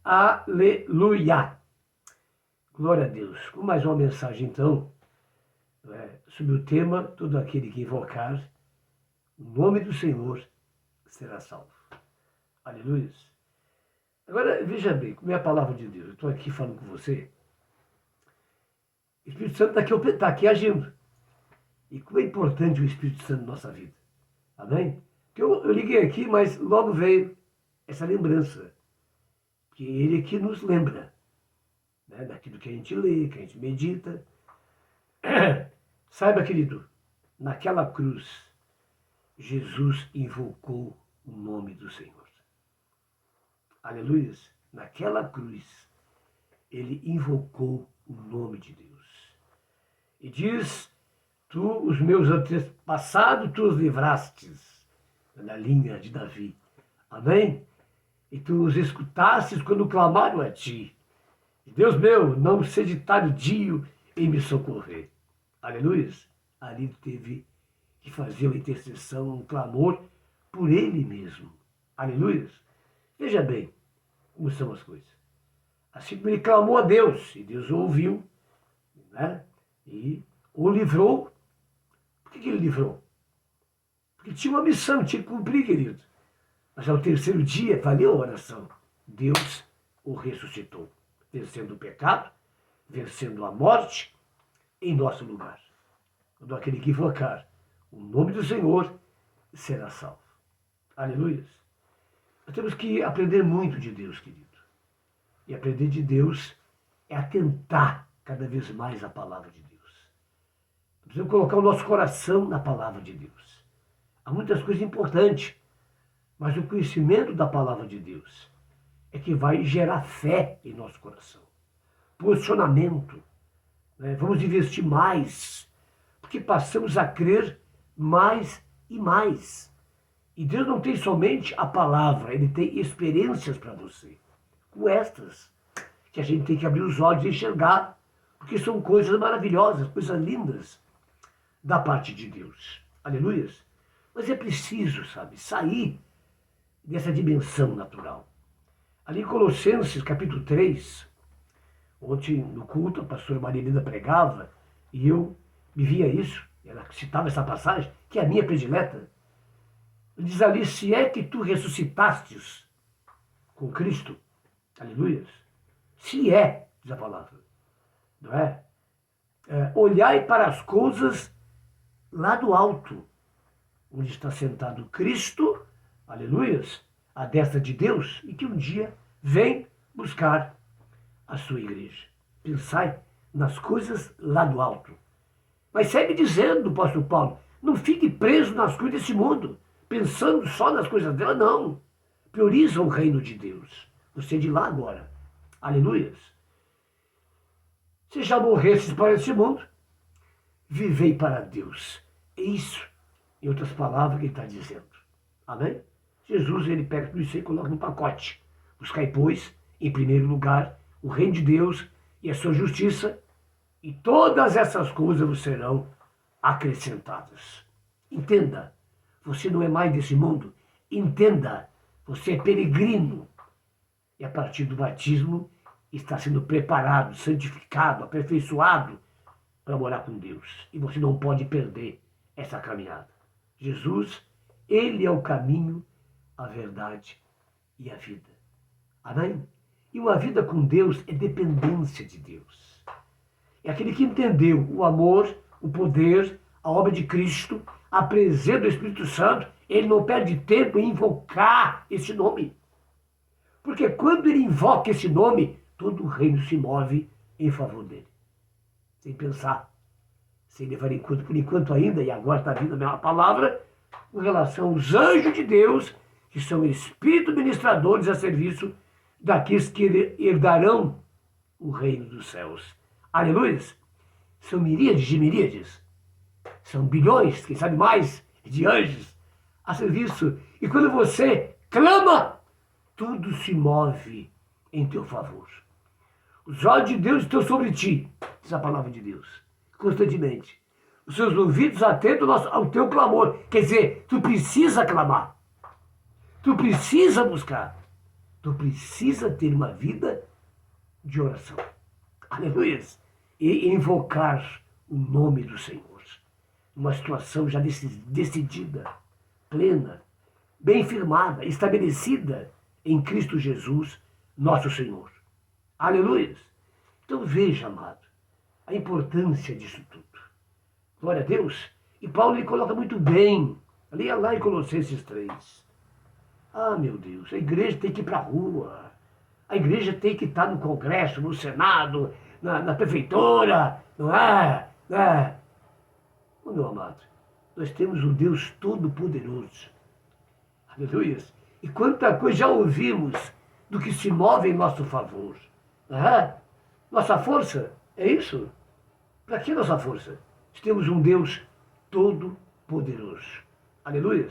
Aleluia! Glória a Deus. Com mais uma mensagem, então, sobre o tema: todo aquele que invocar o nome do Senhor será salvo. Aleluia! Agora, veja bem, como é a palavra de Deus. Eu estou aqui falando com você. O Espírito Santo está aqui agindo. E como é importante o Espírito Santo na nossa vida. Amém? Porque eu liguei aqui, mas logo veio essa lembrança. Que ele aqui nos lembra, né, daquilo que a gente lê, que a gente medita. Saiba, querido, naquela cruz, Jesus invocou o nome do Senhor. Aleluia! Naquela cruz, ele invocou o nome de Deus. E diz: tu, os meus antepassados, tu os livrastes, na linha de Davi. Amém? E tu os escutastes quando clamaram a ti. Deus meu, não seja tardio em me socorrer. Aleluia. Ali teve que fazer uma intercessão, um clamor por ele mesmo. Aleluia. Veja bem como são as coisas. Assim como ele clamou a Deus, e Deus o ouviu, né? E o livrou. Por que ele livrou? Porque tinha uma missão, tinha que cumprir, querido. Mas ao terceiro dia, valeu a oração. Deus o ressuscitou, vencendo o pecado, vencendo a morte em nosso lugar. Todo aquele que invocar o nome do Senhor será salvo. Aleluia. Nós temos que aprender muito de Deus, querido. E aprender de Deus é atentar cada vez mais à palavra de Deus. Precisamos colocar o nosso coração na palavra de Deus. Há muitas coisas importantes, mas o conhecimento da palavra de Deus é que vai gerar fé em nosso coração. Posicionamento. Né? Vamos investir mais, porque passamos a crer mais e mais. E Deus não tem somente a palavra, Ele tem experiências para você. Com estas, que a gente tem que abrir os olhos e enxergar, porque são coisas maravilhosas, coisas lindas da parte de Deus. Aleluia. Mas é preciso, sabe, sair dessa dimensão natural. Ali em Colossenses, capítulo 3, ontem no culto a pastora Marilena pregava e eu me via isso, ela citava essa passagem, que é a minha predileta. Diz ali: se é que tu ressuscitastes com Cristo, aleluia, se é, diz a palavra, não é? Olhai para as coisas lá do alto, onde está sentado Cristo, aleluia, à destra de Deus, e que um dia vem buscar a sua igreja. Pensai nas coisas lá do alto. Mas segue dizendo o apóstolo Paulo: não fique preso nas coisas desse mundo, pensando só nas coisas dela, não. Prioriza o reino de Deus. Você é de lá agora. Aleluia. Se já morresses para esse mundo, vivei para Deus. É isso, em outras palavras, que ele está dizendo. Amém? Jesus, ele pega tudo isso e coloca no pacote. Buscai, pois, em primeiro lugar, o reino de Deus e a sua justiça, e todas essas coisas vos serão acrescentadas. Entenda, você não é mais desse mundo. Entenda, você é peregrino. E a partir do batismo, está sendo preparado, santificado, aperfeiçoado para morar com Deus. E você não pode perder essa caminhada. Jesus, ele é o caminho, a verdade e a vida. Amém? E uma vida com Deus é dependência de Deus. É aquele que entendeu o amor, o poder, a obra de Cristo, a presença do Espírito Santo, ele não perde tempo em invocar esse nome. Porque quando ele invoca esse nome, todo o reino se move em favor dele. Sem pensar, sem levar em conta, por enquanto ainda, e agora está vindo a mesma palavra, com relação aos anjos de Deus, que são espíritos ministradores a serviço daqueles que herdarão o reino dos céus. Aleluia! São miríades de miríades. São bilhões, quem sabe mais, de anjos a serviço. E quando você clama, tudo se move em teu favor. Os olhos de Deus estão sobre ti, diz a palavra de Deus, constantemente. Os seus ouvidos atentos ao teu clamor. Quer dizer, tu precisa clamar. Tu precisa buscar. Tu precisa ter uma vida de oração. Aleluia. E invocar o nome do Senhor. Uma situação já decidida, plena, bem firmada, estabelecida em Cristo Jesus, nosso Senhor. Aleluia. Então veja, amado, a importância disso tudo. Glória a Deus. E Paulo ele coloca muito bem. Leia lá em Colossenses 3. Ah, meu Deus, a igreja tem que ir para a rua. A igreja tem que estar no Congresso, no Senado, na prefeitura, não é? Oh, meu amado, nós temos um Deus todo-poderoso. Aleluia. E quanta coisa já ouvimos do que se move em nosso favor. Nossa força é isso? Para que nossa força? Temos um Deus todo-poderoso. Aleluia.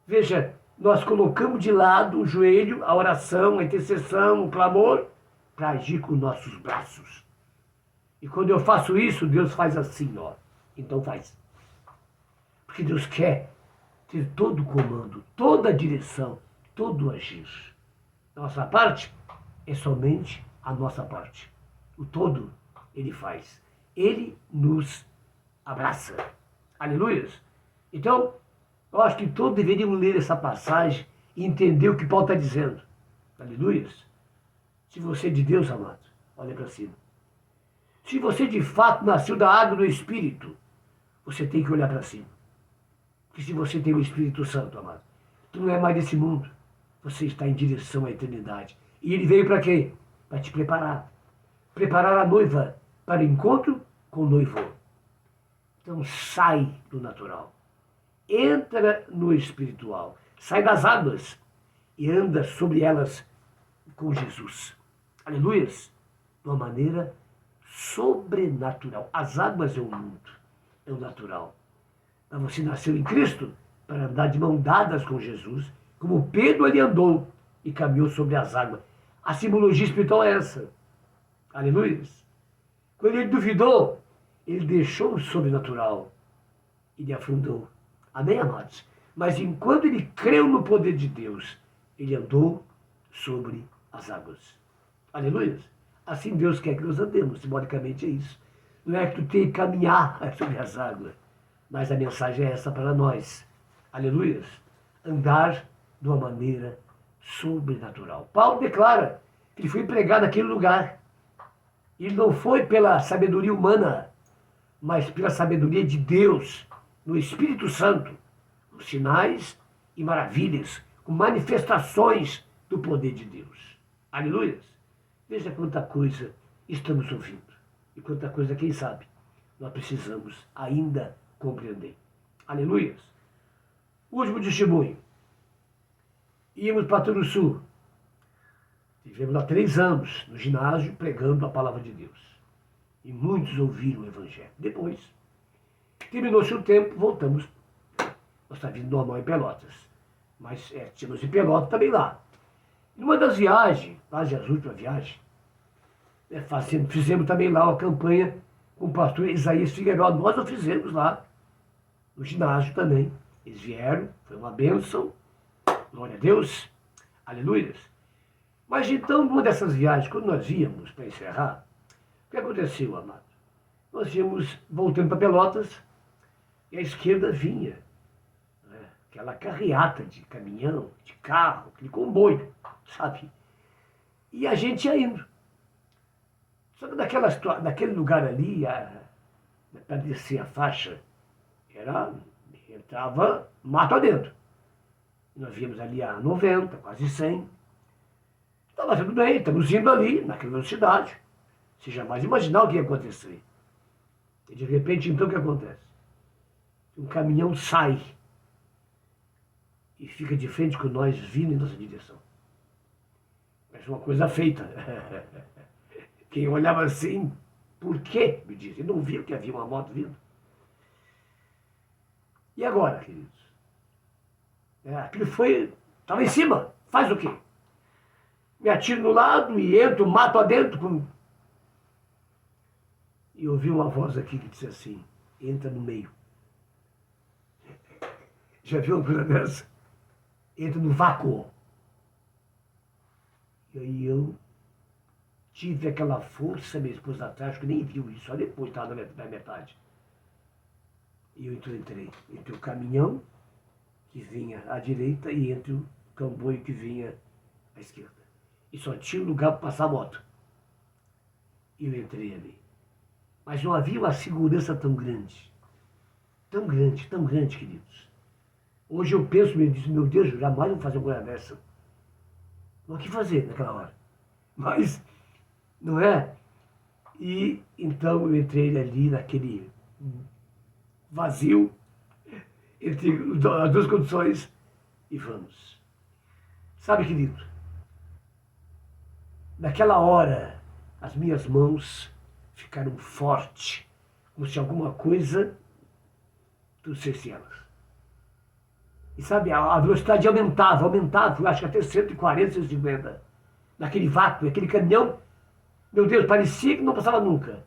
Veja, nós colocamos de lado o joelho, a oração, a intercessão, o clamor, para agir com nossos braços. E quando eu faço isso, Deus faz assim, ó. Então faz. Porque Deus quer ter todo o comando, toda a direção, todo o agir. Nossa parte é somente a nossa parte. O todo Ele faz. Ele nos abraça. Aleluia. Então, eu acho que todos deveriam ler essa passagem e entender o que Paulo está dizendo. Aleluia. Se você é de Deus, amado, olha para cima. Se você de fato nasceu da água do Espírito, você tem que olhar para cima. Porque se você tem o Espírito Santo, amado, tu não é mais desse mundo. Você está em direção à eternidade. E ele veio para quê? Para te preparar. Preparar a noiva para o encontro com o noivo. Então sai do natural. Entra no espiritual. Sai das águas e anda sobre elas com Jesus. Aleluia. De uma maneira sobrenatural. As águas é o mundo. É o natural. Mas você nasceu em Cristo para andar de mão dadas com Jesus, como Pedro ele andou e caminhou sobre as águas. A simbologia espiritual é essa. Aleluia. Quando ele duvidou, ele deixou o sobrenatural e lhe afundou. Amém, amados? Mas enquanto ele creu no poder de Deus, ele andou sobre as águas. Aleluia. Assim Deus quer que nós andemos, simbolicamente é isso. Não é que tu tenha que caminhar sobre as águas, mas a mensagem é essa para nós. Aleluia. Andar de uma maneira sobrenatural. Paulo declara que ele foi empregado naquele lugar. Ele não foi pela sabedoria humana, mas pela sabedoria de Deus, no Espírito Santo, com sinais e maravilhas, com manifestações do poder de Deus. Aleluia. Veja quanta coisa estamos ouvindo e quanta coisa, quem sabe, nós precisamos ainda compreender. Aleluia. Último testemunho. Íamos para Turuçu. Vivemos lá 3 anos no ginásio pregando a palavra de Deus. E muitos ouviram o Evangelho. Depois, terminou-se o tempo, voltamos. Nós estávamos vindo normal em Pelotas. Mas tínhamos em Pelotas também lá. Numa das viagens, quase as últimas viagens, fizemos também lá uma campanha com o pastor Isaías Figueiredo. Nós o fizemos lá, no ginásio também. Eles vieram, foi uma bênção. Glória a Deus. Aleluia. Mas então, numa dessas viagens, quando nós íamos para encerrar, o que aconteceu, amado? Nós íamos voltando para Pelotas e à esquerda vinha, né, aquela carreata de caminhão, de carro, aquele comboio, sabe? E a gente ia indo. Só que naquele lugar ali, para descer a faixa, entrava mato adentro. Nós víamos ali a 90, quase 100. Estava tudo bem, estamos indo ali, naquela velocidade. Você jamais imaginar o que ia acontecer. E de repente, então, o que acontece? Um caminhão sai e fica de frente com nós, vindo em nossa direção. Parece uma coisa feita. Quem olhava assim, por quê? Me disse, não viu que havia uma moto vindo. E agora, queridos? Aquilo estava em cima, faz o quê? Me atiro no lado e entro, mato adentro. E ouvi uma voz aqui que disse assim, entra no meio. Já viu uma coisa dessa? Entra no vácuo. E aí eu tive aquela força, minha esposa atrás, que nem viu isso, só depois estava na metade. E eu entrei entre o caminhão que vinha à direita e entre o comboio que vinha à esquerda. E só tinha lugar para passar a moto. E eu entrei ali. Mas não havia uma segurança tão grande. Tão grande, queridos. Hoje eu penso, meu Deus, eu jamais vou fazer uma coisa dessa. Não, o que fazer naquela hora? Mas, não é? E então eu entrei ali naquele vazio entre as duas condições e vamos. Sabe, querido, naquela hora as minhas mãos ficaram fortes, como se alguma coisa trouxesse elas. E sabe, a velocidade aumentava, eu acho que até 140, 150, naquele vácuo, aquele caminhão, meu Deus, parecia que não passava nunca.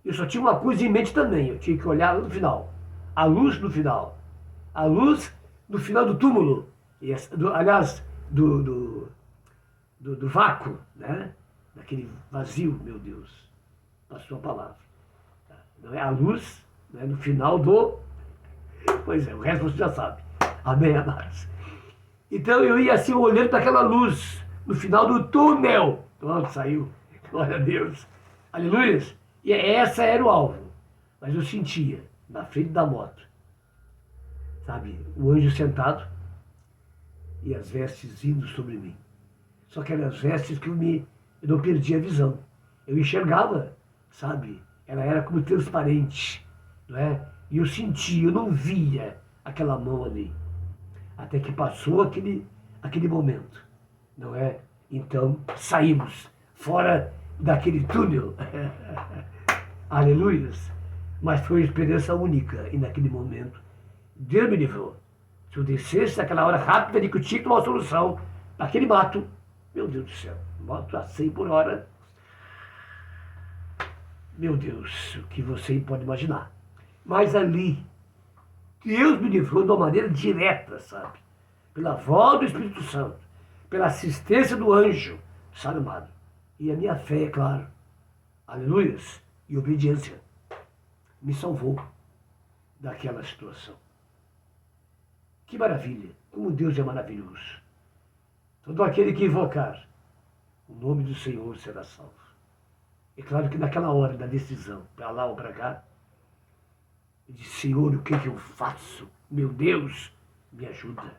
Eu só tinha uma coisa em mente também, eu tinha que olhar no final, a luz no final, a luz no final do túmulo, aliás, do vácuo, né? Daquele vazio, meu Deus, passou a palavra. Não é a luz, né? No final do... Pois é, o resto você já sabe. Amém, amados? Então eu ia assim olhando para aquela luz no final do túnel. Pronto, saiu. Glória a Deus. Aleluia. E essa era o alvo. Mas eu sentia, na frente da moto, sabe, o anjo sentado e as vestes vindo sobre mim. Só que eram as vestes que eu não perdia a visão. Eu enxergava, sabe? Ela era como transparente, não é? E eu sentia, eu não via aquela mão ali. Até que passou aquele momento, não é? Então saímos fora daquele túnel. Aleluia. Mas foi uma experiência única. E naquele momento, Deus me livrou. Se eu descesse naquela hora rápida de que eu tinha uma solução para aquele mato, meu Deus do céu, moto a 100 por hora. Meu Deus, o que você pode imaginar. Mas ali, Deus me livrou de uma maneira direta, sabe? Pela voz do Espírito Santo, pela assistência do anjo, sabe, amado? E a minha fé, é claro, aleluias, e obediência, me salvou daquela situação. Que maravilha, como Deus é maravilhoso. Todo aquele que invocar o nome do Senhor será salvo. É claro que naquela hora da decisão, para lá ou para cá, eu disse, Senhor, o que eu faço? Meu Deus, me ajuda.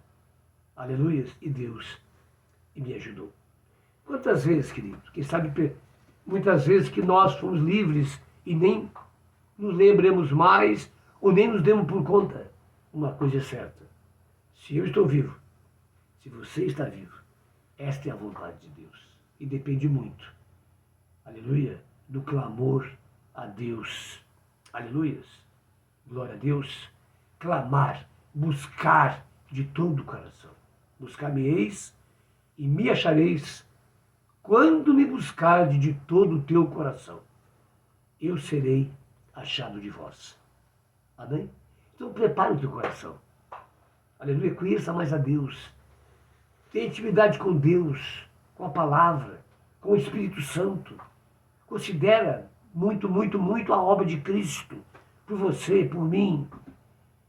Aleluia, e Deus me ajudou. Quantas vezes, querido, quem sabe muitas vezes que nós fomos livres e nem nos lembremos mais ou nem nos demos por conta. Uma coisa é certa, se eu estou vivo, se você está vivo, esta é a vontade de Deus e depende muito, aleluia, do clamor a Deus. Aleluia. Glória a Deus. Clamar, buscar de todo o coração. Buscar-me-eis e me achareis quando me buscardes de todo o teu coração. Eu serei achado de vós. Amém? Então prepare o teu coração. Aleluia. Conheça mais a Deus. Tenha intimidade com Deus, com a palavra, com o Espírito Santo. Considera muito, muito, muito a obra de Cristo por você, por mim.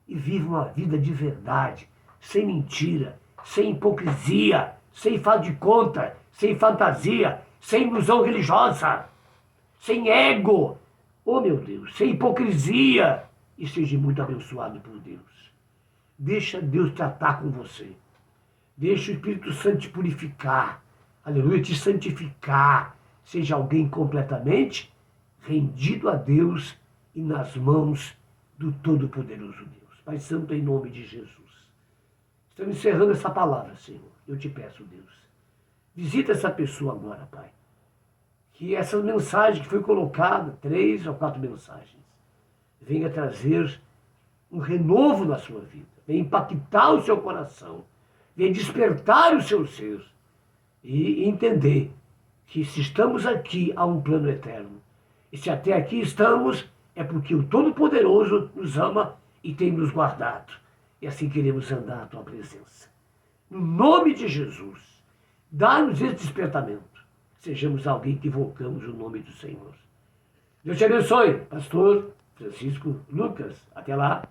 E vive uma vida de verdade, sem mentira, sem hipocrisia, sem faz de conta, sem fantasia, sem ilusão religiosa, sem ego. Oh, meu Deus, sem hipocrisia. E seja muito abençoado por Deus. Deixa Deus tratar com você. Deixa o Espírito Santo te purificar. Aleluia, te santificar. Seja alguém completamente rendido a Deus e nas mãos do Todo-Poderoso Deus. Pai Santo, em nome de Jesus. Estamos encerrando essa palavra, Senhor. Eu te peço, Deus. Visita essa pessoa agora, Pai. Que essa mensagem que foi colocada, 3 ou 4 mensagens, venha trazer um renovo na sua vida. Venha impactar o seu coração. Venha despertar o seu ser. E entender que se estamos aqui, há um plano eterno. E se até aqui estamos, é porque o Todo-Poderoso nos ama e tem nos guardado. E assim queremos andar à tua presença. No nome de Jesus, dá-nos esse despertamento. Sejamos alguém que invocamos o nome do Senhor. Deus te abençoe, pastor Francisco Lucas. Até lá.